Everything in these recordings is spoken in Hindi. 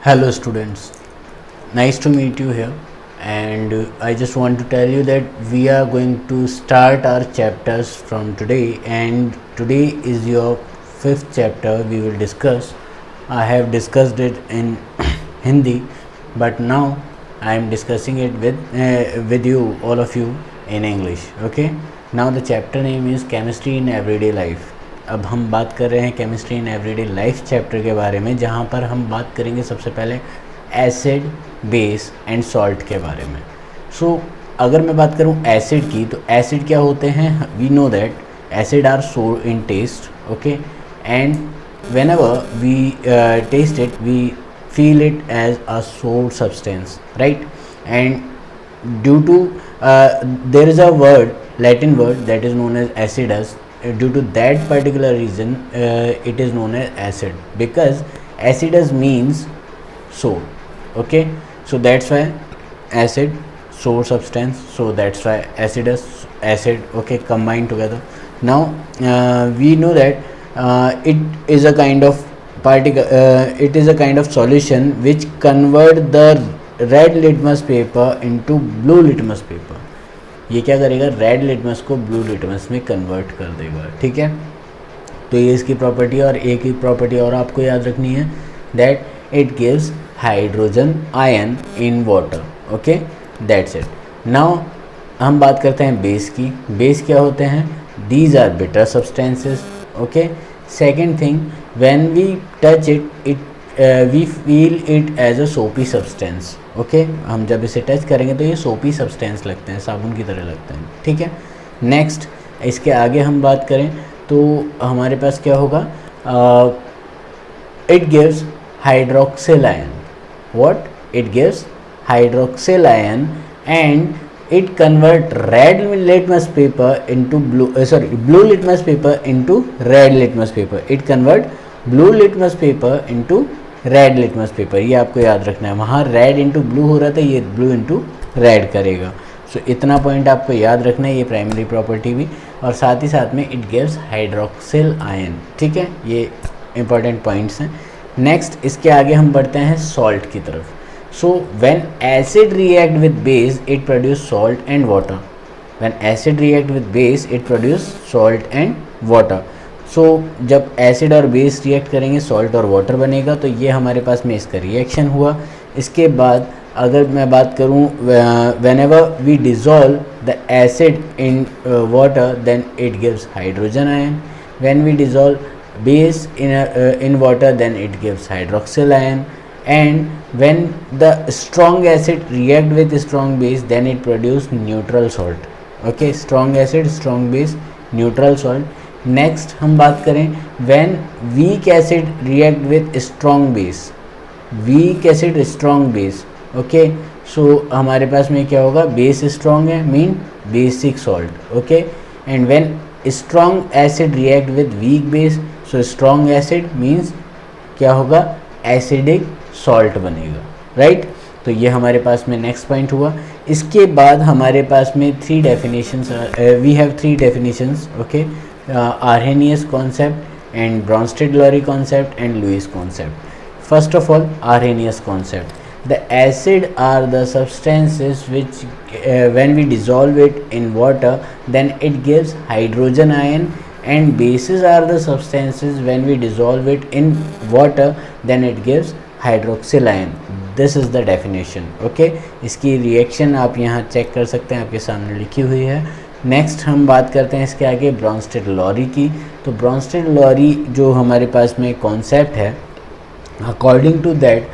Hello students, nice to meet you here, and I just want to tell you that we are going to start our chapters from today, and today is your fifth chapter we will discuss. I have discussed it in Hindi, but now I am discussing it with you, all of you, in English. Okay, now the chapter name is Chemistry in Everyday Life. अब हम बात कर रहे हैं chemistry in everyday life chapter के बारे में, जहाँ पर हम बात करेंगे सबसे पहले एसिड, बेस एंड सॉल्ट के बारे में. सो अगर मैं बात करूँ एसिड की, तो एसिड क्या होते हैं? We know that acid are sour in taste, okay, and whenever we taste it we feel it as a sour substance, right? And due to there is a word, Latin word that is known as acidus. Due to that particular reason it is known as acid, because acidus means sour, okay, so that's why acid, sour substance, so that's why acidus, acid, okay, combined together. Now we know that it is a kind of it is a kind of solution which convert the red litmus paper into blue litmus paper. ये क्या करेगा? रेड लिटमस को ब्लू लिटमस में कन्वर्ट कर देगा, ठीक है. तो ये इसकी प्रॉपर्टी, और एक ही प्रॉपर्टी और आपको याद रखनी है, that it gives hydrogen ion in water, okay, that's it. Now हम बात करते हैं बेस की. बेस क्या होते हैं? These are bitter substances, okay. Second thing, when we touch it we feel it as a soapy substance, okay. हम जब इसे टच करेंगे तो ये सोपी सब्सटेंस लगते हैं, साबुन की तरह लगते हैं, ठीक है. नेक्स्ट, इसके आगे हम बात करें तो हमारे पास क्या होगा? It gives hydroxyl ion. What? It gives hydroxyl ion and it convert red litmus paper into blue litmus paper into red litmus paper. It convert blue litmus paper into red litmus paper. ये आपको याद रखना है. वहाँ रेड इंटू ब्लू हो रहा था, ये ब्लू इंटू रेड करेगा. सो इतना पॉइंट आपको याद रखना है, ये प्राइमरी प्रॉपर्टी भी, और साथ ही साथ में इट गिव्स हाइड्रोक्सिल आयन, ठीक है. ये इंपॉर्टेंट पॉइंट्स हैं. नेक्स्ट, इसके आगे हम बढ़ते हैं सॉल्ट की तरफ. So when acid react with base it produce salt and water. When acid react with base it produce salt and water. So जब एसिड और बेस रिएक्ट करेंगे, सॉल्ट और वाटर बनेगा. तो ये हमारे पास में इसका रिएक्शन हुआ. इसके बाद अगर मैं बात करूँ, whenever we dissolve the acid in water then it gives hydrogen ion. When we dissolve base in water then it gives hydroxyl ion. And when the strong acid react with strong base then it produce neutral salt, okay. Strong acid, strong base, neutral salt. Next हम बात करें, when weak acid react with strong base, weak acid strong base, okay. So हमारे पास में क्या होगा? बेस स्ट्रॉन्ग है, mean basic salt, okay. And when strong acid react with weak base, so strong acid means क्या होगा? एसिडिक सॉल्ट बनेगा, राइट. तो ये हमारे पास में नेक्स्ट पॉइंट हुआ. इसके बाद हमारे पास में three definitions, we have three definitions, okay. Arrhenius concept and Bronsted-Lowry concept and Lewis concept. First of all, Arrhenius concept. The acid are the substances which when we dissolve it in water then it gives hydrogen ion, and bases are the substances when we dissolve it in water then it gives hydroxyl ion. This is the definition, okay. इसकी रिएक्शन आप यहाँ चेक कर सकते हैं, आपके सामने लिखी हुई है. नेक्स्ट हम बात करते हैं इसके आगे ब्रॉन्स्टेड-लॉरी की. तो ब्रॉन्स्टेड-लॉरी जो हमारे पास में कॉन्सेप्ट है, according to that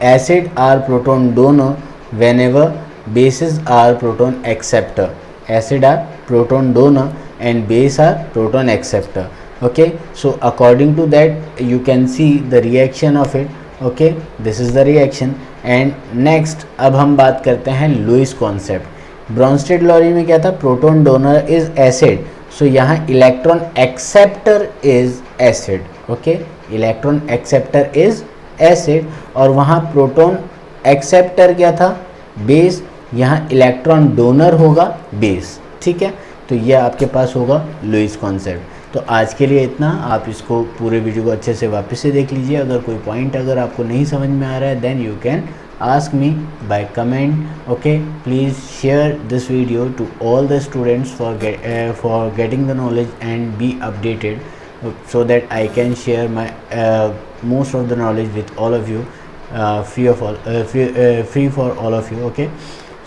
acid are proton donor whenever bases are proton acceptor. Acid are proton donor and base are proton acceptor, okay. So according to that you can see the reaction of it, okay. This is the reaction. And next अब हम बात करते हैं लुईस कॉन्सेप्ट. ब्रॉन्स्टेड-लॉरी में क्या था? प्रोटोन डोनर इज एसिड, सो यहाँ electron acceptor is acid, okay. Electron acceptor is acid, और वहाँ प्रोटोन एक्सेप्टर क्या था? बेस. यहाँ इलेक्ट्रॉन डोनर होगा बेस, ठीक है. तो ये आपके पास होगा लुईस कॉन्सेप्ट. तो आज के लिए इतना, आप इसको पूरे वीडियो को अच्छे से वापस से देख लीजिए। अगर कोई पॉइंट अगर आपको नहीं समझ में आ रहा है, then you can ask me by comment. Okay, please share this video to all the students for getting the knowledge and be updated, so that I can share my most of the knowledge with all of you, free for all of you. Okay,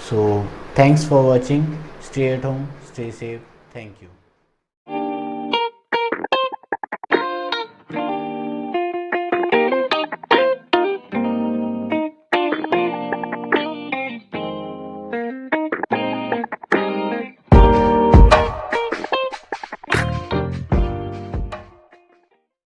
so thanks for watching. Stay at home, stay safe. Thank you.